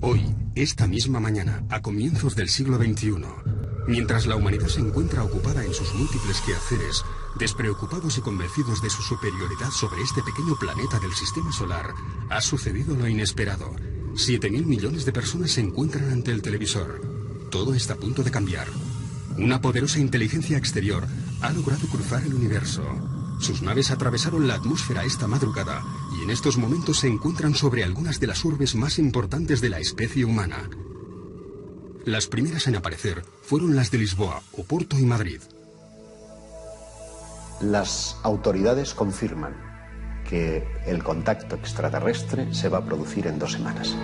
Hoy, esta misma mañana, a comienzos del siglo XXI, mientras la humanidad se encuentra ocupada en sus múltiples quehaceres, despreocupados y convencidos de su superioridad sobre este pequeño planeta del sistema solar, ha sucedido lo inesperado. 7.000 millones de personas se encuentran ante el televisor. Todo está a punto de cambiar. Una poderosa inteligencia exterior ha logrado cruzar el universo. Sus naves atravesaron la atmósfera esta madrugada y en estos momentos se encuentran sobre algunas de las urbes más importantes de la especie humana. Las primeras en aparecer fueron las de Lisboa, Oporto y Madrid. Las autoridades confirman que el contacto extraterrestre se va a producir en 2 semanas.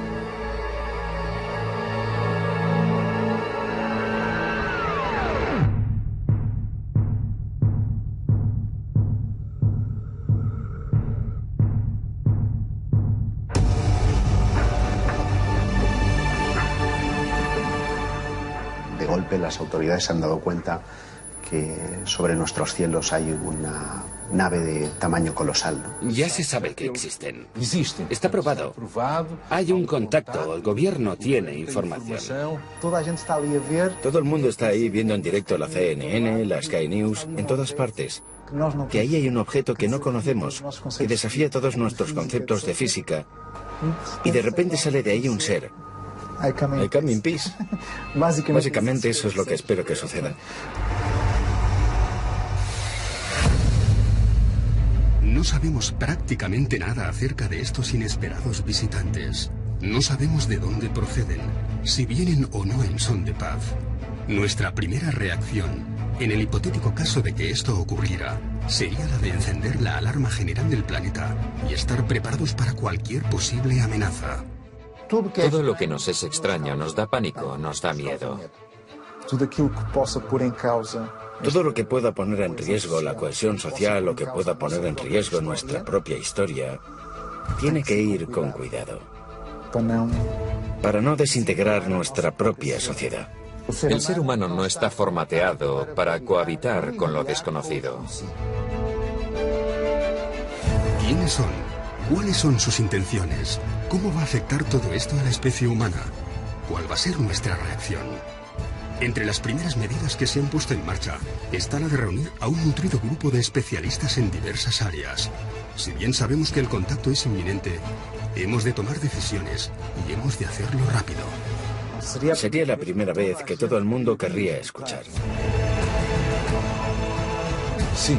De golpe las autoridades se han dado cuenta que sobre nuestros cielos hay una nave de tamaño colosal, ¿no? Ya se sabe que existen. Está probado. Hay un contacto, el gobierno tiene información. Todo el mundo está ahí viendo en directo la CNN, la Sky News, en todas partes. Que ahí hay un objeto que no conocemos, que desafía todos nuestros conceptos de física. Y de repente sale de ahí un ser. I come in peace. Básicamente eso es lo que espero que suceda. No sabemos prácticamente nada acerca de estos inesperados visitantes. No sabemos de dónde proceden, si vienen o no en son de paz. Nuestra primera reacción, en el hipotético caso de que esto ocurriera, sería la de encender la alarma general del planeta y estar preparados para cualquier posible amenaza. Todo lo que nos es extraño nos da pánico, nos da miedo. Todo lo que pueda poner en riesgo la cohesión social o que pueda poner en riesgo nuestra propia historia, tiene que ir con cuidado. Para no desintegrar nuestra propia sociedad. El ser humano no está formateado para cohabitar con lo desconocido. ¿Quiénes son? ¿Cuáles son sus intenciones? ¿Cómo va a afectar todo esto a la especie humana? ¿Cuál va a ser nuestra reacción? Entre las primeras medidas que se han puesto en marcha está la de reunir a un nutrido grupo de especialistas en diversas áreas. Si bien sabemos que el contacto es inminente, hemos de tomar decisiones y hemos de hacerlo rápido. Sería la primera vez que todo el mundo querría escuchar. Sí,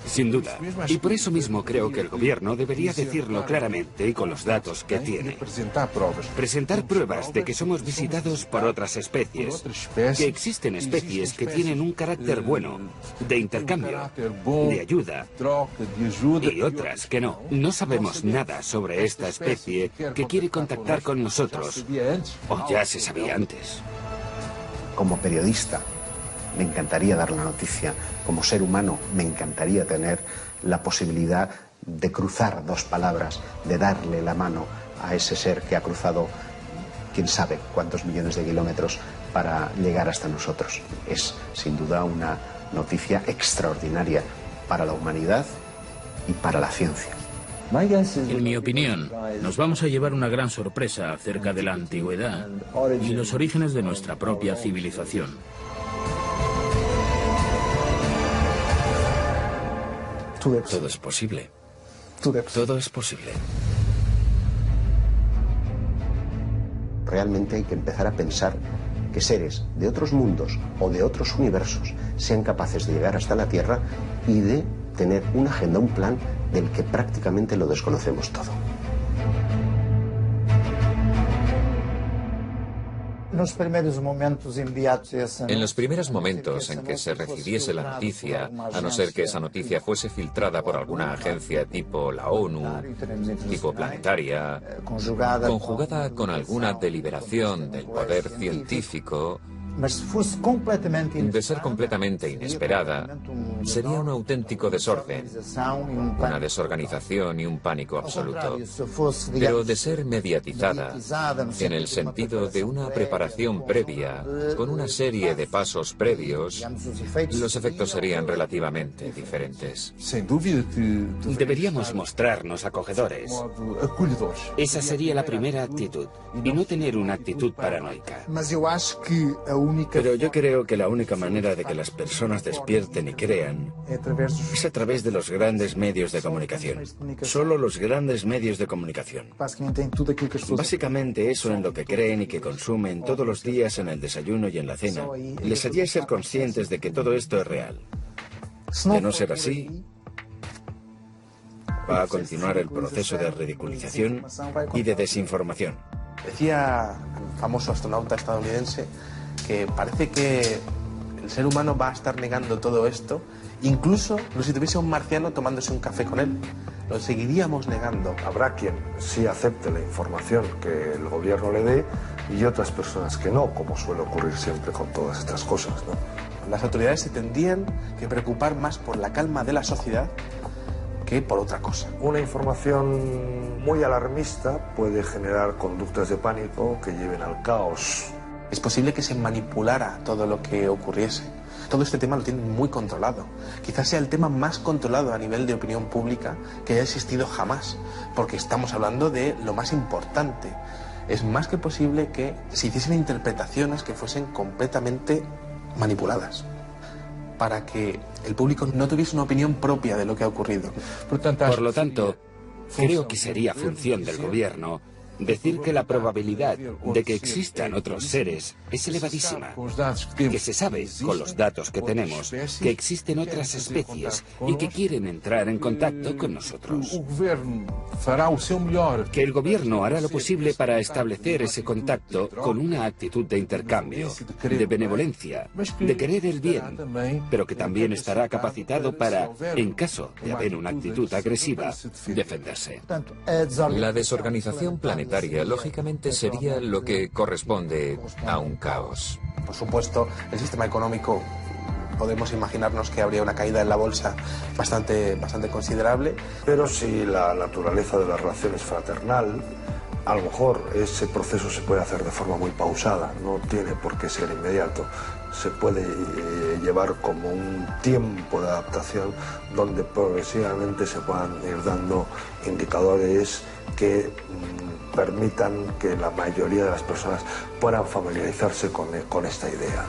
sin duda. Y por eso mismo creo que el gobierno debería decirlo claramente y con los datos que tiene. Presentar pruebas de que somos visitados por otras especies. Que existen especies que tienen un carácter bueno, de intercambio, de ayuda. Y otras que no. No sabemos nada sobre esta especie que quiere contactar con nosotros. O ya se sabía antes. Como periodista, me encantaría dar la noticia. Como ser humano, me encantaría tener la posibilidad de cruzar 2 palabras, de darle la mano a ese ser que ha cruzado quién sabe cuántos millones de kilómetros para llegar hasta nosotros. Es, sin duda, una noticia extraordinaria para la humanidad y para la ciencia. En mi opinión, nos vamos a llevar una gran sorpresa acerca de la antigüedad y los orígenes de nuestra propia civilización. Todo es posible. Todo es posible. Realmente hay que empezar a pensar que seres de otros mundos o de otros universos sean capaces de llegar hasta la Tierra y de tener una agenda, un plan del que prácticamente lo desconocemos todo. En los primeros momentos en que se recibiese la noticia, a no ser que esa noticia fuese filtrada por alguna agencia tipo la ONU, tipo planetaria, conjugada con alguna deliberación del poder científico, De ser completamente inesperada, sería un auténtico desorden, una desorganización y un pánico absoluto. Pero de ser mediatizada, en el sentido de una preparación previa, con una serie de pasos previos, los efectos serían relativamente diferentes. Deberíamos mostrarnos acogedores. Esa sería la primera actitud, y no tener una actitud paranoica. Pero yo creo que la única manera de que las personas despierten y crean es a través de los grandes medios de comunicación. Solo los grandes medios de comunicación. Básicamente eso en lo que creen y que consumen todos los días en el desayuno y en la cena les haría ser conscientes de que todo esto es real. De no ser así, va a continuar el proceso de ridiculización y de desinformación. Decía el famoso astronauta estadounidense que parece que el ser humano va a estar negando todo esto, incluso si tuviese un marciano tomándose un café con él. Lo seguiríamos negando. Habrá quien sí acepte la información que el gobierno le dé y otras personas que no, como suele ocurrir siempre con todas estas cosas, ¿no? Las autoridades se tendrían que preocupar más por la calma de la sociedad que por otra cosa. Una información muy alarmista puede generar conductas de pánico que lleven al caos. Es posible que se manipulara todo lo que ocurriese. Todo este tema lo tienen muy controlado. Quizás sea el tema más controlado a nivel de opinión pública que haya existido jamás, porque estamos hablando de lo más importante. Es más que posible que se hiciesen interpretaciones que fuesen completamente manipuladas, para que el público no tuviese una opinión propia de lo que ha ocurrido. Por lo tanto, creo que sería función del gobierno decir que la probabilidad de que existan otros seres es elevadísima, que se sabe, con los datos que tenemos, que existen otras especies y que quieren entrar en contacto con nosotros. Que el gobierno hará lo posible para establecer ese contacto con una actitud de intercambio, de benevolencia, de querer el bien, pero que también estará capacitado para, en caso de haber una actitud agresiva, defenderse. La desorganización planetaria lógicamente sería lo que corresponde a un caos. Por supuesto, el sistema económico, podemos imaginarnos que habría una caída en la bolsa bastante considerable. Pero si la naturaleza de la relación es fraternal, a lo mejor ese proceso se puede hacer de forma muy pausada, no tiene por qué ser inmediato. Se puede llevar como un tiempo de adaptación donde progresivamente se puedan ir dando indicadores que permitan que la mayoría de las personas puedan familiarizarse con esta idea.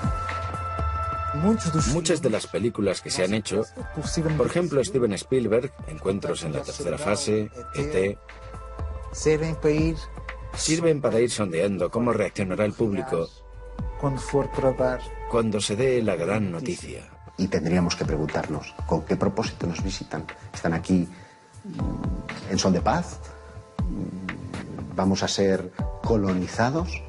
Muchas de las películas que se han hecho, por ejemplo Steven Spielberg, Encuentros en la tercera fase, E.T., sirven para ir sondeando cómo reaccionará el público cuando se dé la gran noticia. Y tendríamos que preguntarnos, ¿con qué propósito nos visitan? ¿Están aquí en son de paz? ¿Vamos a ser colonizados?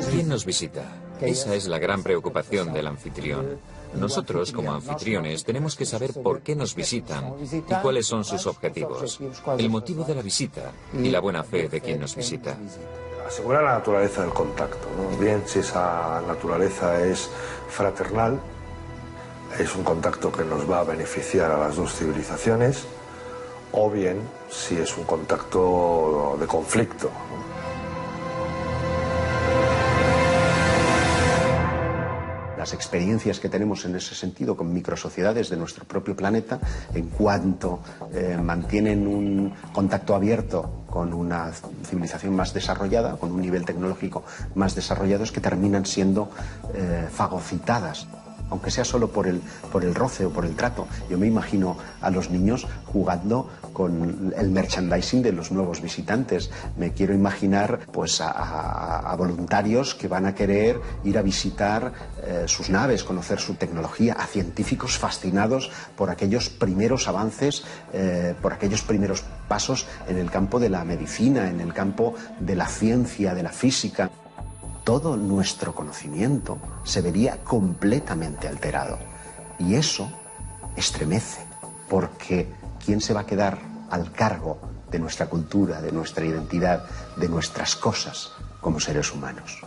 ¿Quién nos visita? Esa es la gran preocupación del anfitrión. Nosotros, como anfitriones, tenemos que saber por qué nos visitan y cuáles son sus objetivos, el motivo de la visita y la buena fe de quien nos visita. Asegurar la naturaleza del contacto, ¿no? Bien si esa naturaleza es fraternal, es un contacto que nos va a beneficiar a las dos civilizaciones, o bien si es un contacto de conflicto, ¿no? Las experiencias que tenemos en ese sentido con microsociedades de nuestro propio planeta, en cuanto mantienen un contacto abierto con una civilización más desarrollada, con un nivel tecnológico más desarrollado, es que terminan siendo fagocitadas, aunque sea solo por el roce o por el trato. Yo me imagino a los niños jugando con el merchandising de los nuevos visitantes. Me quiero imaginar pues a voluntarios que van a querer ir a visitar sus naves, conocer su tecnología, a científicos fascinados por aquellos primeros avances, por aquellos primeros pasos en el campo de la medicina, en el campo de la ciencia, de la física. todo nuestro conocimiento se vería completamente alterado. Y eso estremece, porque ¿quién se va a quedar al cargo de nuestra cultura, de nuestra identidad, de nuestras cosas como seres humanos?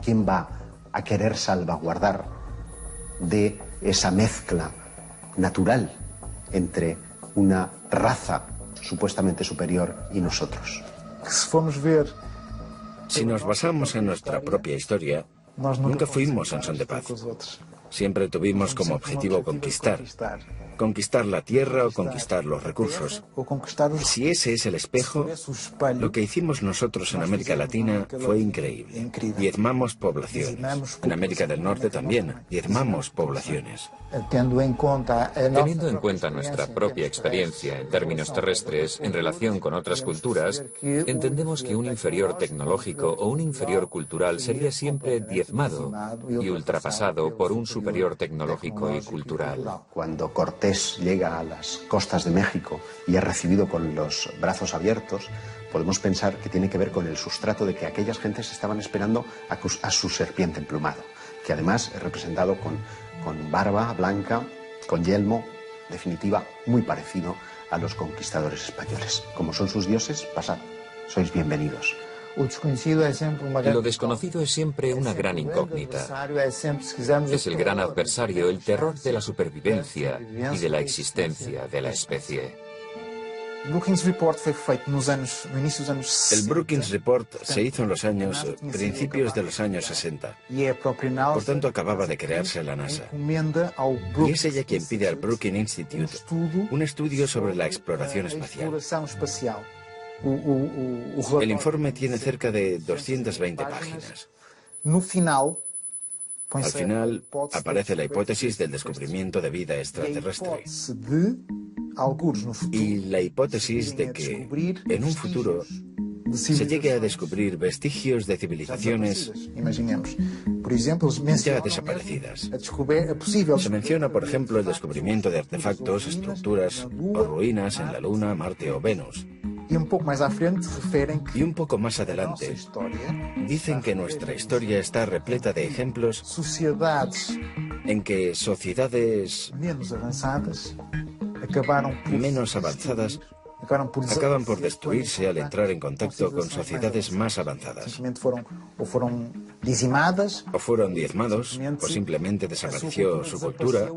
¿Quién va a querer salvaguardar de esa mezcla natural entre una raza supuestamente superior y nosotros? Si nos basamos en nuestra propia historia, nunca fuimos en son de paz. Siempre tuvimos como objetivo conquistar la tierra o conquistar los recursos. Si ese es el espejo, lo que hicimos nosotros en América Latina fue increíble. Diezmamos poblaciones. En América del Norte también, diezmamos poblaciones. Teniendo en cuenta nuestra propia experiencia en términos terrestres en relación con otras culturas, entendemos que un inferior tecnológico o un inferior cultural sería siempre diezmado y ultrapasado por un superior tecnológico y cultural. Cuando Cortés llega a las costas de México y es recibido con los brazos abiertos, podemos pensar que tiene que ver con el sustrato de que aquellas gentes estaban esperando a su serpiente emplumado, que además es representado con barba blanca, con yelmo, en definitiva, muy parecido a los conquistadores españoles. Como son sus dioses, pasad, sois bienvenidos. Lo desconocido es siempre una gran incógnita. Es el gran adversario, el terror de la supervivencia y de la existencia de la especie. El Brookings Report se hizo en los principios de los años 60. Por tanto, acababa de crearse la NASA. Y es ella quien pide al Brookings Institute un estudio sobre la exploración espacial. El informe tiene cerca de 220 páginas. Al final aparece la hipótesis del descubrimiento de vida extraterrestre y la hipótesis de que en un futuro se llegue a descubrir vestigios de civilizaciones ya desaparecidas. Se menciona, por ejemplo, el descubrimiento de artefactos, estructuras o ruinas en la Luna, Marte o Venus. Y un poco más adelante, dicen que nuestra historia está repleta de ejemplos en que sociedades menos avanzadas acaban por destruirse al entrar en contacto con sociedades más avanzadas. O fueron diezmados, o simplemente desapareció su cultura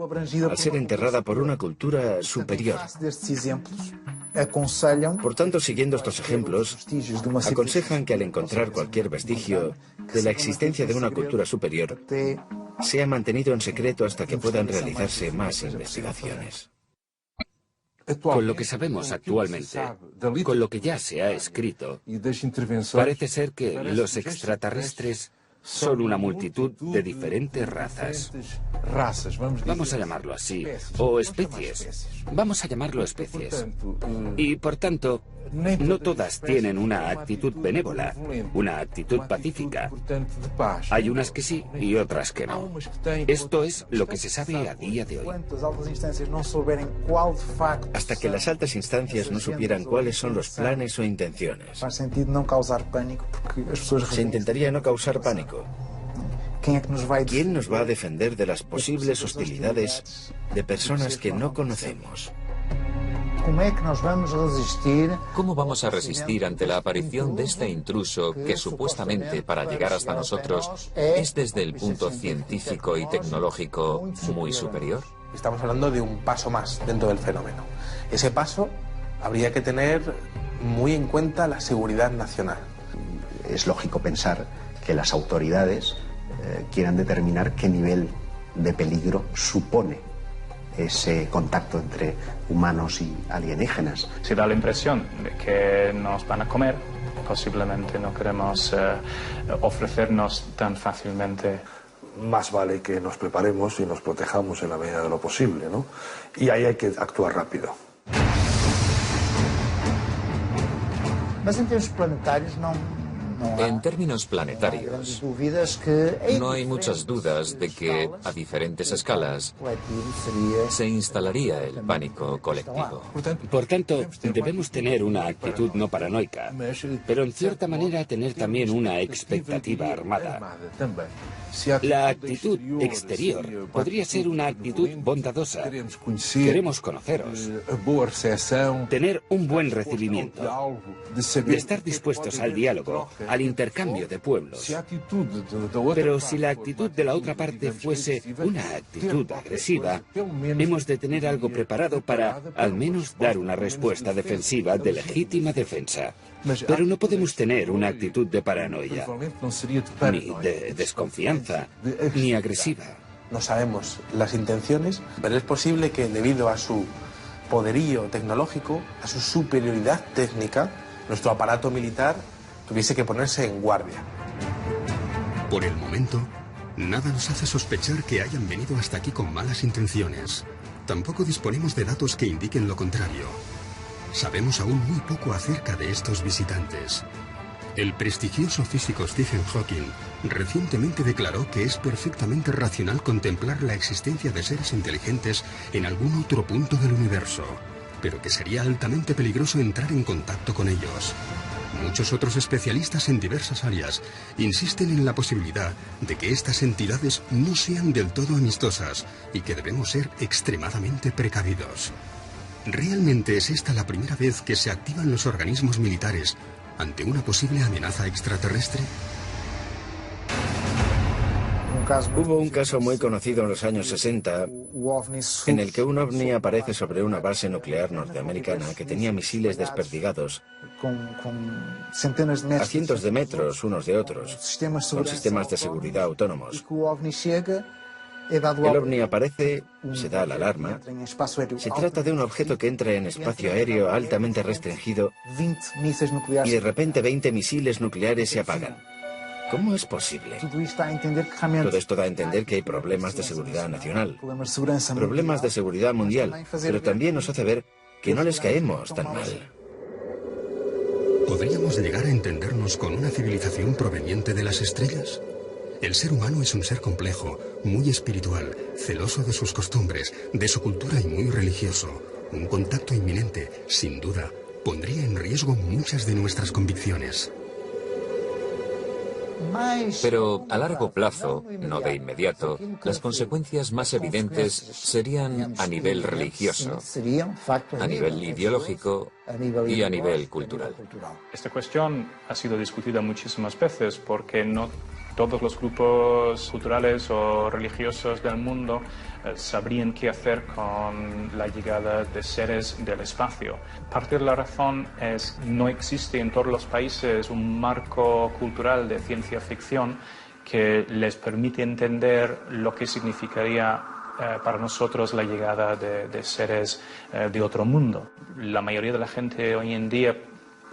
al ser enterrada por una cultura superior. Por tanto, siguiendo estos ejemplos, aconsejan que al encontrar cualquier vestigio de la existencia de una cultura superior, sea mantenido en secreto hasta que puedan realizarse más investigaciones. Con lo que sabemos actualmente, con lo que ya se ha escrito, parece ser que los extraterrestres son una multitud de diferentes razas. Vamos a llamarlo así, o especies. Vamos a llamarlo especies. Y por tanto, no todas tienen una actitud benévola, una actitud pacífica. Hay unas que sí y otras que no. Esto es lo que se sabe a día de hoy. Hasta que las altas instancias no supieran cuáles son los planes o intenciones. Se intentaría no causar pánico. ¿Quién nos va a defender de las posibles hostilidades de personas que no conocemos? ¿Cómo vamos a resistir ante la aparición de este intruso que supuestamente para llegar hasta nosotros es desde el punto científico y tecnológico muy superior? Estamos hablando de un paso más dentro del fenómeno. Ese paso habría que tener muy en cuenta la seguridad nacional. Es lógico pensar que las autoridades quieran determinar qué nivel de peligro supone ese contacto entre humanos y alienígenas. Si da la impresión de que nos van a comer, posiblemente no queremos ofrecernos tan fácilmente. Más vale que nos preparemos y nos protejamos en la medida de lo posible, ¿no? Y ahí hay que actuar rápido. Mas em termos planetários En términos planetarios, no hay muchas dudas de que, a diferentes escalas, se instalaría el pánico colectivo. Por tanto, debemos tener una actitud no paranoica, pero en cierta manera tener también una expectativa armada. La actitud exterior podría ser una actitud bondadosa. Queremos conoceros, tener un buen recibimiento, de estar dispuestos al diálogo, al intercambio de pueblos. Pero si la actitud de la otra parte fuese una actitud agresiva, hemos de tener algo preparado para, al menos, dar una respuesta defensiva de legítima defensa. Pero no podemos tener una actitud de paranoia, ni de desconfianza, ni agresiva. No sabemos las intenciones, pero es posible que debido a su poderío tecnológico, a su superioridad técnica, nuestro aparato militar tuviese que ponerse en guardia. Por el momento, nada nos hace sospechar que hayan venido hasta aquí con malas intenciones. Tampoco disponemos de datos que indiquen lo contrario. Sabemos aún muy poco acerca de estos visitantes. El prestigioso físico Stephen Hawking recientemente declaró que es perfectamente racional contemplar la existencia de seres inteligentes en algún otro punto del universo, pero que sería altamente peligroso entrar en contacto con ellos. Muchos otros especialistas en diversas áreas insisten en la posibilidad de que estas entidades no sean del todo amistosas y que debemos ser extremadamente precavidos. ¿Realmente es esta la primera vez que se activan los organismos militares ante una posible amenaza extraterrestre? Hubo un caso muy conocido en los años 60 en el que un ovni aparece sobre una base nuclear norteamericana que tenía misiles desperdigados a cientos de metros unos de otros, con sistemas de seguridad autónomos. El ovni aparece, se da la alarma. Se trata de un objeto que entra en espacio aéreo altamente restringido y de repente 20 misiles nucleares se apagan. ¿Cómo es posible? Todo esto da a entender que hay problemas de seguridad nacional, problemas de seguridad mundial, pero también nos hace ver que no les caemos tan mal. ¿Podríamos llegar a entendernos con una civilización proveniente de las estrellas? El ser humano es un ser complejo, muy espiritual, celoso de sus costumbres, de su cultura y muy religioso. Un contacto inminente, sin duda, pondría en riesgo muchas de nuestras convicciones. Pero a largo plazo, no de inmediato, las consecuencias más evidentes serían a nivel religioso, a nivel ideológico y a nivel cultural. Esta cuestión ha sido discutida muchísimas veces porque no todos los grupos culturales o religiosos del mundo sabrían qué hacer con la llegada de seres del espacio. Parte de la razón es que no existe en todos los países un marco cultural de ciencia ficción que les permite entender lo que significaría para nosotros la llegada de seres de otro mundo. La mayoría de la gente hoy en día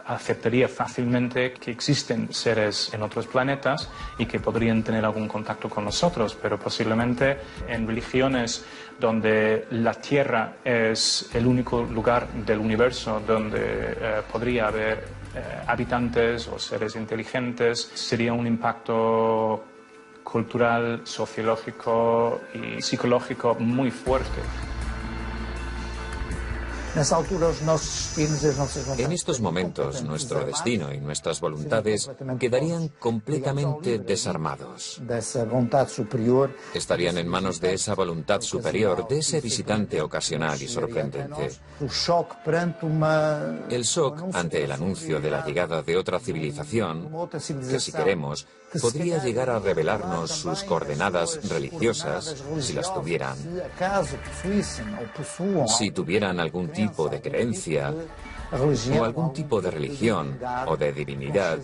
aceptaría fácilmente que existen seres en otros planetas y que podrían tener algún contacto con nosotros, pero posiblemente en religiones donde la Tierra es el único lugar del universo donde podría haber habitantes o seres inteligentes, sería un impacto cultural, sociológico y psicológico muy fuerte. En estos momentos, nuestro destino y nuestras voluntades quedarían completamente desarmados. Estarían en manos de esa voluntad superior, de ese visitante ocasional y sorprendente. El shock ante el anuncio de la llegada de otra civilización, que si queremos, podría llegar a revelarnos sus coordenadas religiosas, si las tuvieran, si tuvieran algún tipo de creencia, o algún tipo de religión o de divinidad.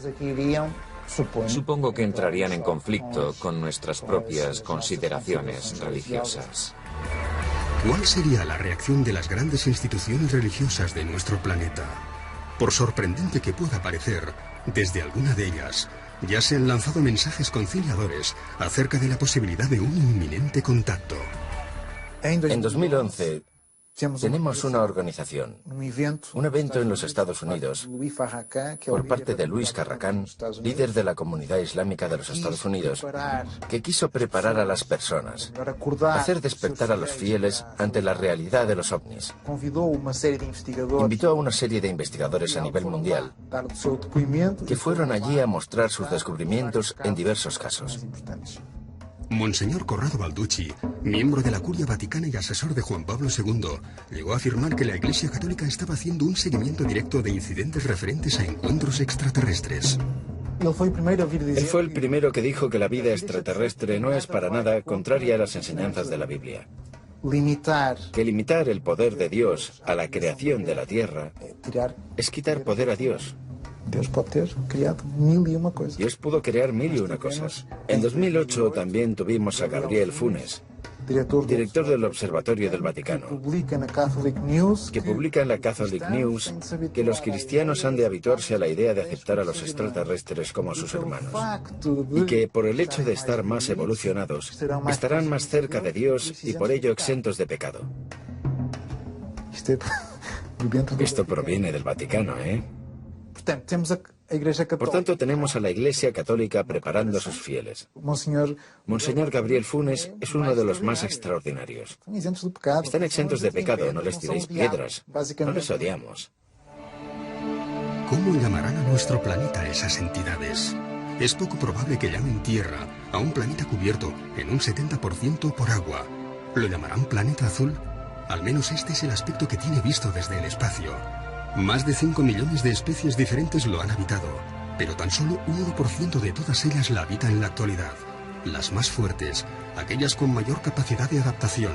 Supongo que entrarían en conflicto con nuestras propias consideraciones religiosas. ¿Cuál sería la reacción de las grandes instituciones religiosas de nuestro planeta? Por sorprendente que pueda parecer, desde alguna de ellas ya se han lanzado mensajes conciliadores acerca de la posibilidad de un inminente contacto. En 2011, Tenemos una organización, un evento en los Estados Unidos, por parte de Luis Farrakhan, líder de la comunidad islámica de los Estados Unidos, que quiso preparar a las personas, hacer despertar a los fieles ante la realidad de los ovnis. Invitó a una serie de investigadores a nivel mundial, que fueron allí a mostrar sus descubrimientos en diversos casos. Monseñor Corrado Balducci, miembro de la Curia Vaticana y asesor de Juan Pablo II, llegó a afirmar que la Iglesia Católica estaba haciendo un seguimiento directo de incidentes referentes a encuentros extraterrestres. Él fue el primero que dijo que la vida extraterrestre no es para nada contraria a las enseñanzas de la Biblia. Que limitar el poder de Dios a la creación de la Tierra es quitar poder a Dios. Dios pudo crear mil y una cosas. En 2008 también tuvimos a Gabriel Funes, director del Observatorio del Vaticano, que publica en la Catholic News que los cristianos han de habituarse a la idea de aceptar a los extraterrestres como sus hermanos, y que por el hecho de estar más evolucionados, estarán más cerca de Dios y por ello exentos de pecado. Esto proviene del Vaticano, ¿eh? Por tanto, tenemos a la Iglesia Católica preparando a sus fieles. Monseñor Gabriel Funes es uno de los más extraordinarios. Están exentos de pecado, no les tiréis piedras, no les odiamos. ¿Cómo llamarán a nuestro planeta esas entidades? Es poco probable que llamen Tierra a un planeta cubierto en un 70% por agua. ¿Lo llamarán planeta azul? Al menos este es el aspecto que tiene visto desde el espacio. Más de 5 millones de especies diferentes lo han habitado, pero tan solo un 1% de todas ellas la habitan en la actualidad. Las más fuertes, aquellas con mayor capacidad de adaptación,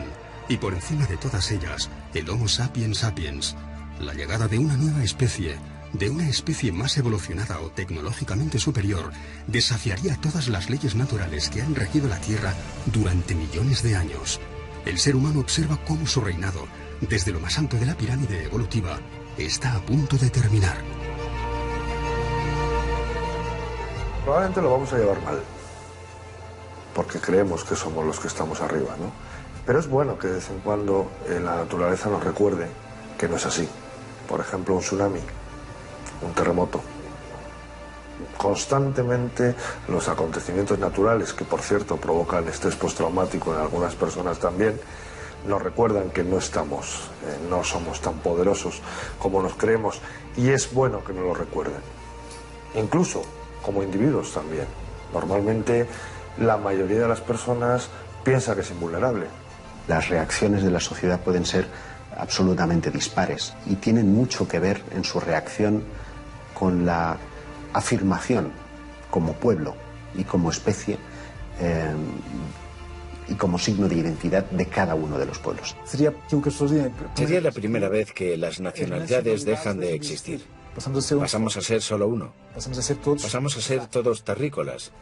y por encima de todas ellas, el Homo sapiens sapiens. La llegada de una nueva especie, de una especie más evolucionada o tecnológicamente superior, desafiaría todas las leyes naturales que han regido la Tierra durante millones de años. El ser humano observa cómo su reinado, desde lo más alto de la pirámide evolutiva, está a punto de terminar. Probablemente lo vamos a llevar mal, porque creemos que somos los que estamos arriba, ¿no? Pero es bueno que de vez en cuando la naturaleza nos recuerde que no es así. Por ejemplo, un tsunami, un terremoto. Constantemente los acontecimientos naturales, que por cierto provocan estrés postraumático en algunas personas también, nos recuerdan que no somos tan poderosos como nos creemos, y es bueno que nos lo recuerden. Incluso como individuos también. Normalmente la mayoría de las personas piensa que es invulnerable. Las reacciones de la sociedad pueden ser absolutamente dispares y tienen mucho que ver en su reacción con la afirmación como pueblo y como especie y como signo de identidad de cada uno de los pueblos. Sería la primera vez que las nacionalidades dejan de existir. Pasamos a ser solo uno. Pasamos a ser todos terrícolas.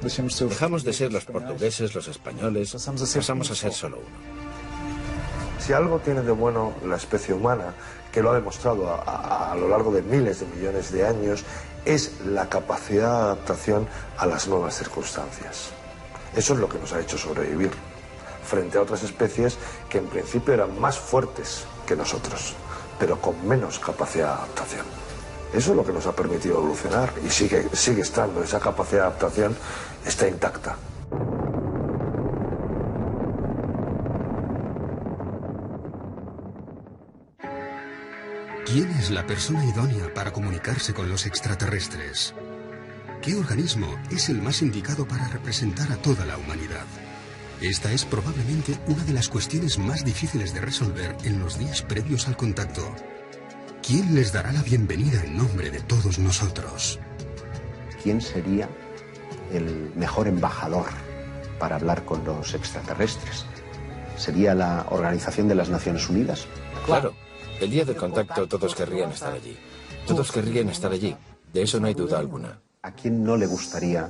Dejamos de ser los portugueses, los españoles. Pasamos a ser solo uno. Si algo tiene de bueno la especie humana, que lo ha demostrado a lo largo de miles de millones de años, es la capacidad de adaptación a las nuevas circunstancias. Eso es lo que nos ha hecho sobrevivir frente a otras especies que en principio eran más fuertes que nosotros, pero con menos capacidad de adaptación. Eso es lo que nos ha permitido evolucionar y sigue estando, esa capacidad de adaptación está intacta. ¿Quién es la persona idónea para comunicarse con los extraterrestres? ¿Qué organismo es el más indicado para representar a toda la humanidad? Esta es probablemente una de las cuestiones más difíciles de resolver en los días previos al contacto. ¿Quién les dará la bienvenida en nombre de todos nosotros? ¿Quién sería el mejor embajador para hablar con los extraterrestres? ¿Sería la Organización de las Naciones Unidas? Claro, el día del contacto todos querrían estar allí. Todos querrían estar allí, de eso no hay duda alguna. ¿A quién no le gustaría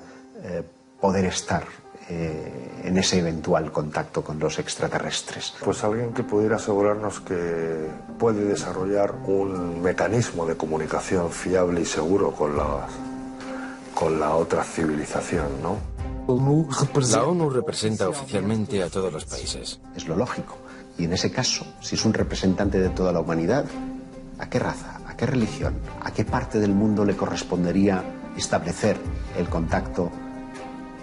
poder estar en ese eventual contacto con los extraterrestres? Pues alguien que pudiera asegurarnos que puede desarrollar un mecanismo de comunicación fiable y seguro con la otra civilización, ¿no? La ONU representa oficialmente a todos los países. Es lo lógico. Y en ese caso, si es un representante de toda la humanidad, ¿a qué raza, a qué religión, a qué parte del mundo le correspondería establecer el contacto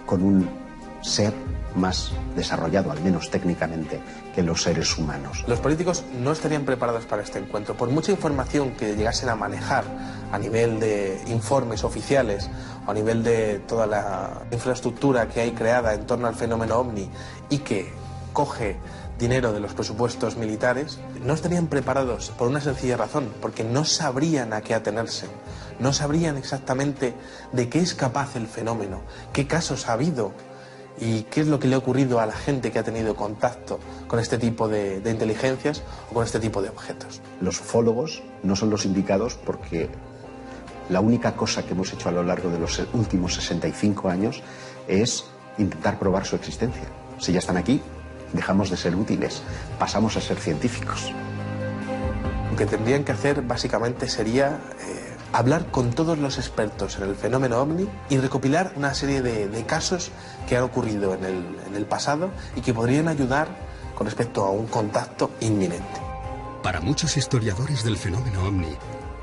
con un ser más desarrollado, al menos técnicamente, que los seres humanos? Los políticos no estarían preparados para este encuentro. Por mucha información que llegasen a manejar a nivel de informes oficiales o a nivel de toda la infraestructura que hay creada en torno al fenómeno OVNI y que coge dinero de los presupuestos militares, no estarían preparados por una sencilla razón, porque no sabrían a qué atenerse, no sabrían exactamente de qué es capaz el fenómeno, qué casos ha habido y qué es lo que le ha ocurrido a la gente que ha tenido contacto con este tipo de inteligencias o con este tipo de objetos. Los ufólogos no son los indicados porque la única cosa que hemos hecho a lo largo de los últimos 65 años es intentar probar su existencia. Si ya están aquí, dejamos de ser útiles, pasamos a ser científicos. Lo que tendrían que hacer básicamente sería hablar con todos los expertos en el fenómeno OVNI y recopilar una serie de casos que han ocurrido en el pasado y que podrían ayudar con respecto a un contacto inminente. Para muchos historiadores del fenómeno OVNI,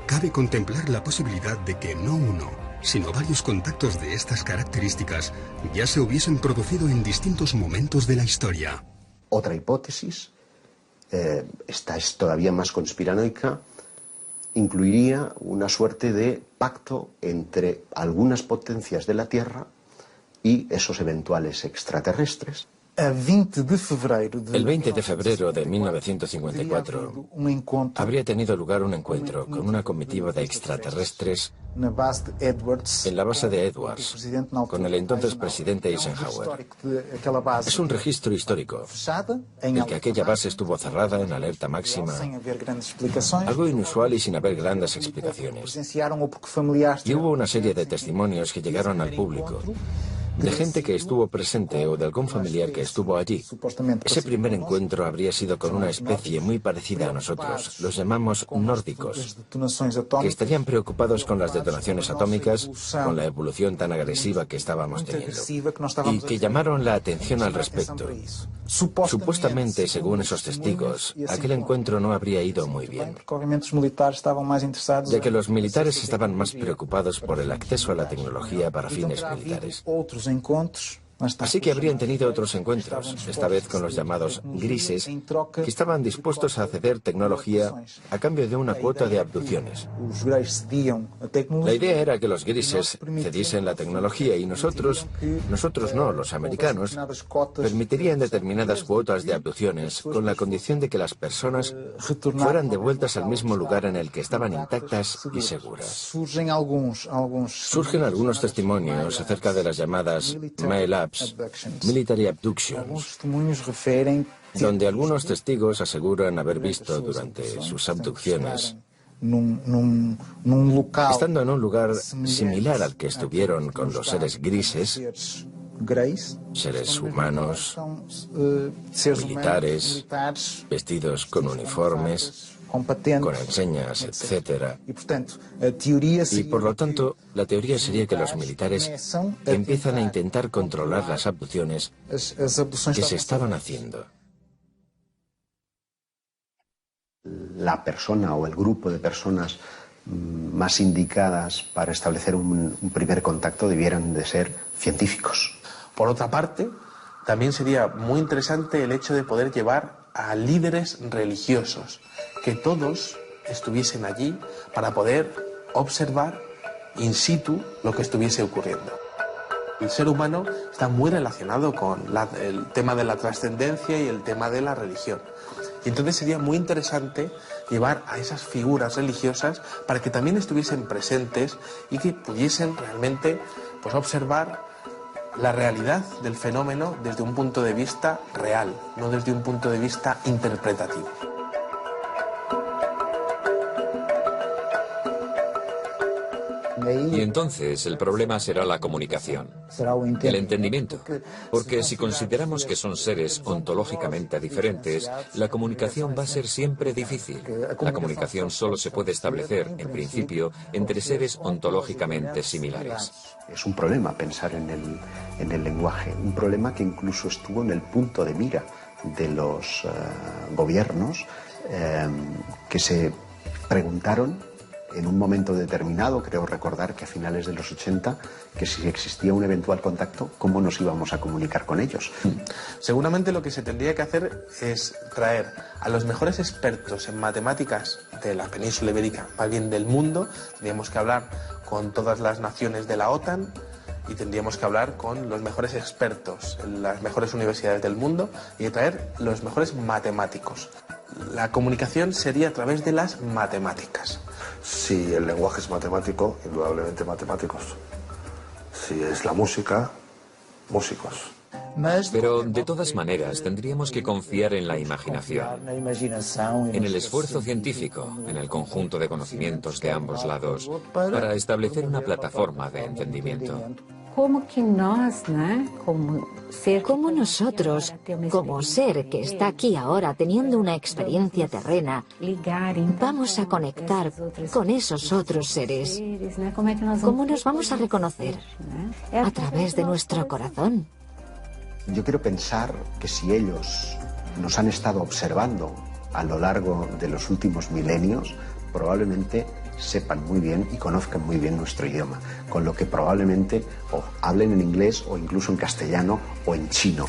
cabe contemplar la posibilidad de que no uno, sino varios contactos de estas características ya se hubiesen producido en distintos momentos de la historia. Otra hipótesis, esta es todavía más conspiranoica, incluiría una suerte de pacto entre algunas potencias de la Tierra y esos eventuales extraterrestres. El 20 de febrero de 1954 habría tenido lugar un encuentro con una comitiva de extraterrestres en la base de Edwards, con el entonces presidente Eisenhower. Es un registro histórico, el que aquella base estuvo cerrada en alerta máxima, algo inusual y sin haber grandes explicaciones. Y hubo una serie de testimonios que llegaron al público, de gente que estuvo presente o de algún familiar que estuvo allí. Ese primer encuentro habría sido con una especie muy parecida a nosotros, los llamamos nórdicos, que estarían preocupados con las detonaciones atómicas, con la evolución tan agresiva que estábamos teniendo, y que llamaron la atención al respecto. Supuestamente, según esos testigos, aquel encuentro no habría ido muy bien, ya que los militares estaban más preocupados por el acceso a la tecnología para fines militares. Así que habrían tenido otros encuentros, esta vez con los llamados grises, que estaban dispuestos a ceder tecnología a cambio de una cuota de abducciones. La idea era que los grises cediesen la tecnología y nosotros no, los americanos, permitirían determinadas cuotas de abducciones con la condición de que las personas fueran devueltas al mismo lugar en el que estaban intactas y seguras. Surgen algunos testimonios acerca de las llamadas MAELABs, Military Abductions, donde algunos testigos aseguran haber visto durante sus abducciones, estando en un lugar similar al que estuvieron con los seres grises, seres humanos, militares, vestidos con uniformes, con enseñas, etc. Y por lo tanto, la teoría sería que los militares empiezan a intentar controlar las abducciones que se estaban haciendo. La persona o el grupo de personas más indicadas para establecer un primer contacto debieran de ser científicos. Por otra parte, también sería muy interesante el hecho de poder llevar a líderes religiosos, que todos estuviesen allí para poder observar in situ lo que estuviese ocurriendo. El ser humano está muy relacionado con el tema de la trascendencia y el tema de la religión. Y entonces sería muy interesante llevar a esas figuras religiosas para que también estuviesen presentes y que pudiesen realmente observar la realidad del fenómeno desde un punto de vista real, no desde un punto de vista interpretativo. Y entonces el problema será la comunicación, el entendimiento, porque si consideramos que son seres ontológicamente diferentes, la comunicación va a ser siempre difícil. La comunicación solo se puede establecer, en principio, entre seres ontológicamente similares. Es un problema pensar en el lenguaje, un problema que incluso estuvo en el punto de mira de los gobiernos que se preguntaron en un momento determinado, creo recordar que a finales de los 80, que si existía un eventual contacto, ¿cómo nos íbamos a comunicar con ellos? Seguramente lo que se tendría que hacer es traer a los mejores expertos en matemáticas de la península ibérica, más bien del mundo. Tendríamos que hablar con todas las naciones de la OTAN y tendríamos que hablar con los mejores expertos en las mejores universidades del mundo y traer los mejores matemáticos. La comunicación sería a través de las matemáticas. Si el lenguaje es matemático, indudablemente matemáticos. Si es la música, músicos. Pero de todas maneras tendríamos que confiar en la imaginación, en el esfuerzo científico, en el conjunto de conocimientos de ambos lados, para establecer una plataforma de entendimiento. Como nosotros, como ser que está aquí ahora teniendo una experiencia terrena, vamos a conectar con esos otros seres. ¿Cómo nos vamos a reconocer? A través de nuestro corazón. Yo quiero pensar que si ellos nos han estado observando a lo largo de los últimos milenios, probablemente sepan muy bien y conozcan muy bien nuestro idioma, con lo que probablemente o hablen en inglés o incluso en castellano o en chino.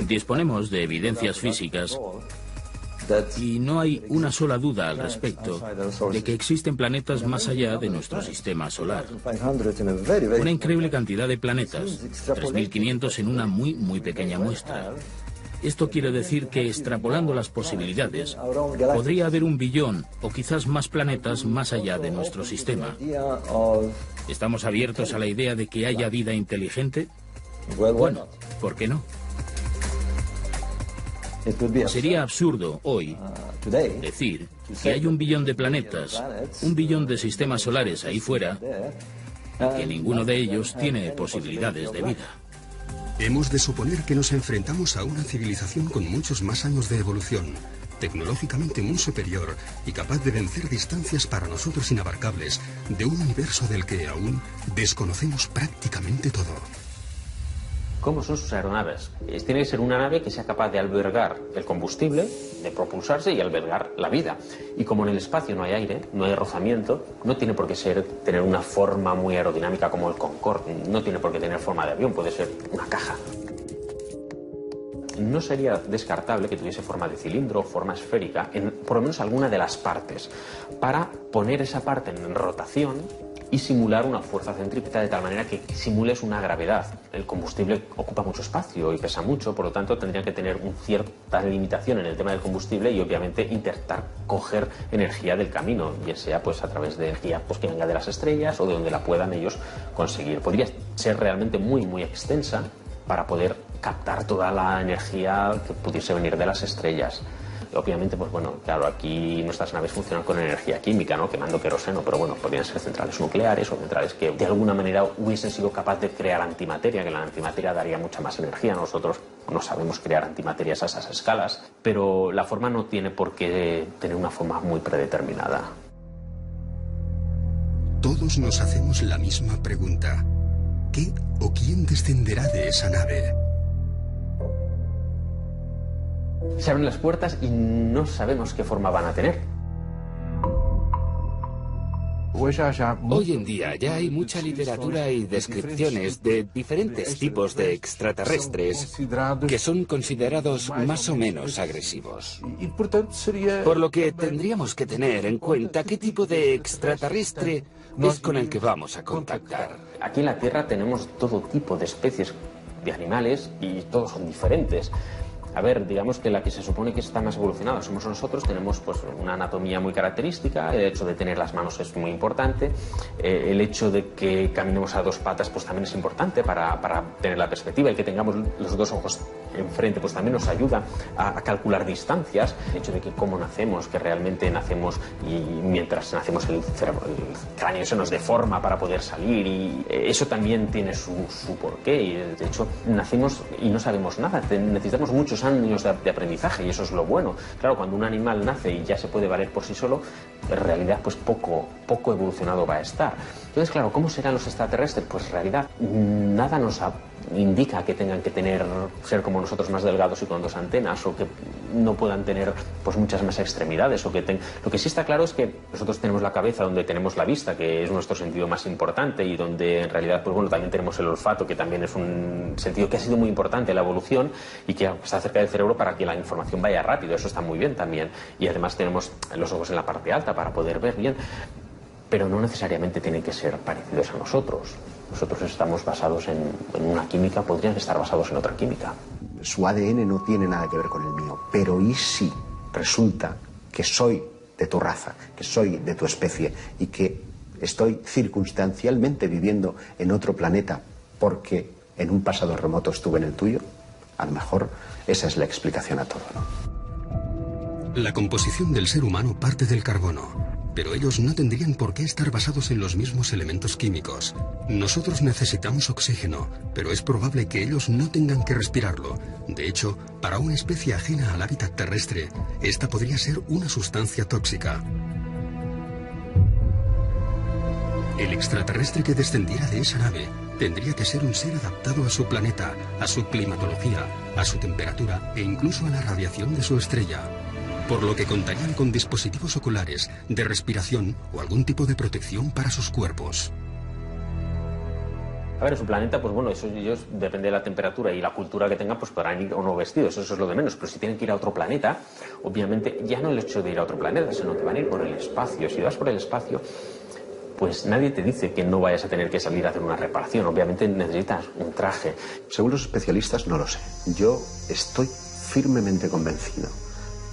Disponemos de evidencias físicas y no hay una sola duda al respecto de que existen planetas más allá de nuestro sistema solar. Una increíble cantidad de planetas, 3.500 en una muy pequeña muestra. Esto quiere decir que, extrapolando las posibilidades, podría haber 1 billón o quizás más planetas más allá de nuestro sistema. ¿Estamos abiertos a la idea de que haya vida inteligente? Bueno, ¿por qué no? Sería absurdo hoy decir que hay 1 billón de planetas, 1 billón de sistemas solares ahí fuera, y que ninguno de ellos tiene posibilidades de vida. Hemos de suponer que nos enfrentamos a una civilización con muchos más años de evolución, tecnológicamente muy superior y capaz de vencer distancias para nosotros inabarcables de un universo del que aún desconocemos prácticamente todo. ¿Cómo son sus aeronaves? Tiene que ser una nave que sea capaz de albergar el combustible, de propulsarse y albergar la vida. Y como en el espacio no hay aire, no hay rozamiento, no tiene por qué tener una forma muy aerodinámica como el Concorde, no tiene por qué tener forma de avión, puede ser una caja. No sería descartable que tuviese forma de cilindro o forma esférica en por lo menos alguna de las partes, para poner esa parte en rotación y simular una fuerza centrípeta de tal manera que simules una gravedad. El combustible ocupa mucho espacio y pesa mucho, por lo tanto tendría que tener una cierta limitación en el tema del combustible y obviamente intentar coger energía del camino, bien sea pues a través de energía pues, que venga de las estrellas o de donde la puedan ellos conseguir. Podría ser realmente muy extensa para poder captar toda la energía que pudiese venir de las estrellas. Obviamente, pues bueno, claro, aquí nuestras naves funcionan con energía química, ¿no? Quemando queroseno, pero bueno, podrían ser centrales nucleares o centrales que de alguna manera hubiesen sido capaces de crear antimateria, que la antimateria daría mucha más energía. Nosotros no sabemos crear antimaterias a esas escalas, pero la forma no tiene por qué tener una forma muy predeterminada. Todos nos hacemos la misma pregunta. ¿Qué o quién descenderá de esa nave? Se abren las puertas y no sabemos qué forma van a tener. Hoy en día ya hay mucha literatura y descripciones de diferentes tipos de extraterrestres que son considerados más o menos agresivos. Por lo que tendríamos que tener en cuenta qué tipo de extraterrestre es con el que vamos a contactar. Aquí en la Tierra tenemos todo tipo de especies de animales y todos son diferentes. A ver, digamos que la que se supone que está más evolucionada somos nosotros, tenemos pues una anatomía muy característica, el hecho de tener las manos es muy importante, el hecho de que caminemos a 2 patas pues también es importante para tener la perspectiva, y que tengamos los 2 ojos enfrente pues también nos ayuda a calcular distancias, el hecho de que cómo nacemos, que realmente nacemos y mientras nacemos el cráneo se nos deforma para poder salir, y eso también tiene su porqué, y de hecho nacemos y no sabemos nada, necesitamos muchos muchos años de aprendizaje y eso es lo bueno. Claro, cuando un animal nace y ya se puede valer por sí solo, en realidad pues poco evolucionado va a estar. Entonces, claro, ¿cómo serán los extraterrestres? Pues en realidad nada nos indica que tengan que ser como nosotros, más delgados y con 2 antenas, o que no puedan tener pues muchas más extremidades, lo que sí está claro es que nosotros tenemos la cabeza donde tenemos la vista, que es nuestro sentido más importante, y donde en realidad pues bueno, también tenemos el olfato, que también es un sentido que ha sido muy importante en la evolución y que está cerca del cerebro para que la información vaya rápido. Eso está muy bien también, y además tenemos los ojos en la parte alta para poder ver bien, pero no necesariamente tienen que ser parecidos a nosotros. Nosotros estamos basados en una química, podrían estar basados en otra química. Su ADN no tiene nada que ver con el mío, pero ¿y si resulta que soy de tu raza, que soy de tu especie y que estoy circunstancialmente viviendo en otro planeta porque en un pasado remoto estuve en el tuyo? A lo mejor esa es la explicación a todo, ¿no? La composición del ser humano parte del carbono. Pero ellos no tendrían por qué estar basados en los mismos elementos químicos. Nosotros necesitamos oxígeno, pero es probable que ellos no tengan que respirarlo. De hecho, para una especie ajena al hábitat terrestre, esta podría ser una sustancia tóxica. El extraterrestre que descendiera de esa nave tendría que ser un ser adaptado a su planeta, a su climatología, a su temperatura e incluso a la radiación de su estrella. Por lo que contarían con dispositivos oculares, de respiración o algún tipo de protección para sus cuerpos. A ver, en su planeta, pues bueno, ellos, depende de la temperatura y la cultura que tengan, pues podrán ir o no vestidos, eso es lo de menos. Pero si tienen que ir a otro planeta, obviamente, ya no el hecho de ir a otro planeta, sino que van a ir por el espacio. Si vas por el espacio, pues nadie te dice que no vayas a tener que salir a hacer una reparación. Obviamente necesitas un traje. Según los especialistas, no lo sé. Yo estoy firmemente convencido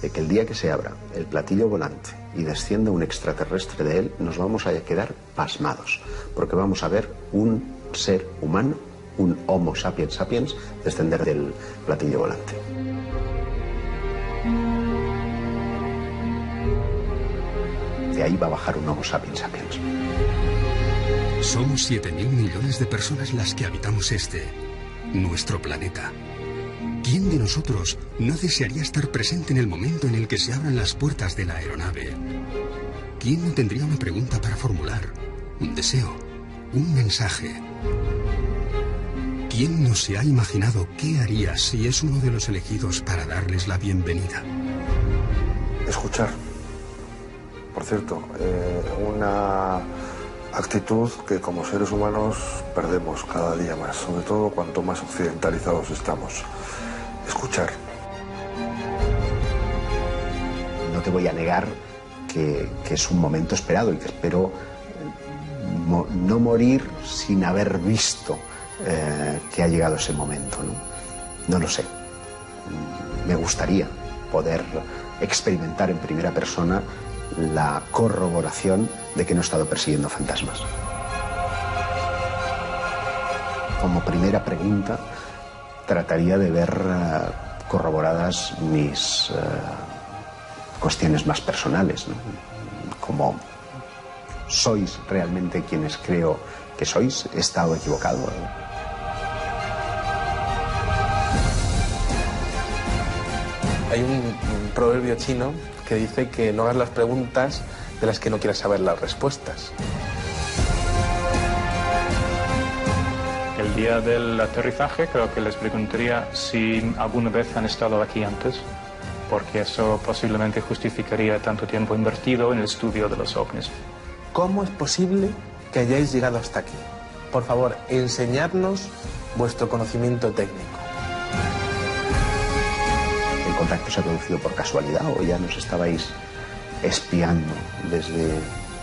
de que el día que se abra el platillo volante y descienda un extraterrestre de él, nos vamos a quedar pasmados, porque vamos a ver un ser humano, un Homo sapiens sapiens, descender del platillo volante. De ahí va a bajar un Homo sapiens sapiens. Somos 7.000 millones de personas las que habitamos nuestro planeta. ¿Quién de nosotros no desearía estar presente en el momento en el que se abran las puertas de la aeronave? ¿Quién no tendría una pregunta para formular? Un deseo, un mensaje. ¿Quién no se ha imaginado qué haría si es uno de los elegidos para darles la bienvenida? Escuchar. Por cierto, una actitud que como seres humanos perdemos cada día más, sobre todo cuanto más occidentalizados estamos. Escuchar. No te voy a negar que es un momento esperado y que espero no morir sin haber visto que ha llegado ese momento, ¿no? No lo sé. Me gustaría poder experimentar en primera persona la corroboración de que no he estado persiguiendo fantasmas. Como primera pregunta, trataría de ver corroboradas mis cuestiones más personales, ¿no? Como ¿sois realmente quienes creo que sois? ¿He estado equivocado? Hay un proverbio chino que dice que no hagas las preguntas de las que no quieras saber las respuestas. El día del aterrizaje creo que les preguntaría si alguna vez han estado aquí antes, porque eso posiblemente justificaría tanto tiempo invertido en el estudio de los ovnis. ¿Cómo es posible que hayáis llegado hasta aquí? Por favor, enseñadnos vuestro conocimiento técnico. ¿El contacto se ha producido por casualidad o ya nos estabais espiando desde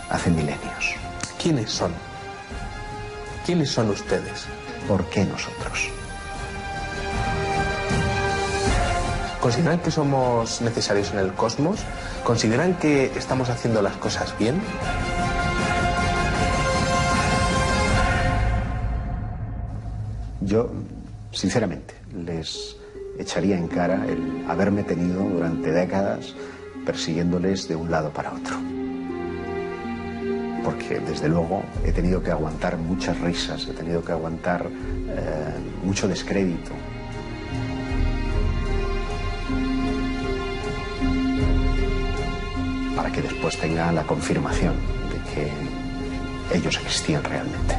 hace milenios? ¿Quiénes son? ¿Quiénes son ustedes? ¿Por qué nosotros? ¿Consideran que somos necesarios en el cosmos? ¿Consideran que estamos haciendo las cosas bien? Yo, sinceramente, les echaría en cara el haberme tenido durante décadas persiguiéndoles de un lado para otro. Porque, desde luego, he tenido que aguantar muchas risas, he tenido que aguantar mucho descrédito. para que después tenga la confirmación de que ellos existían realmente.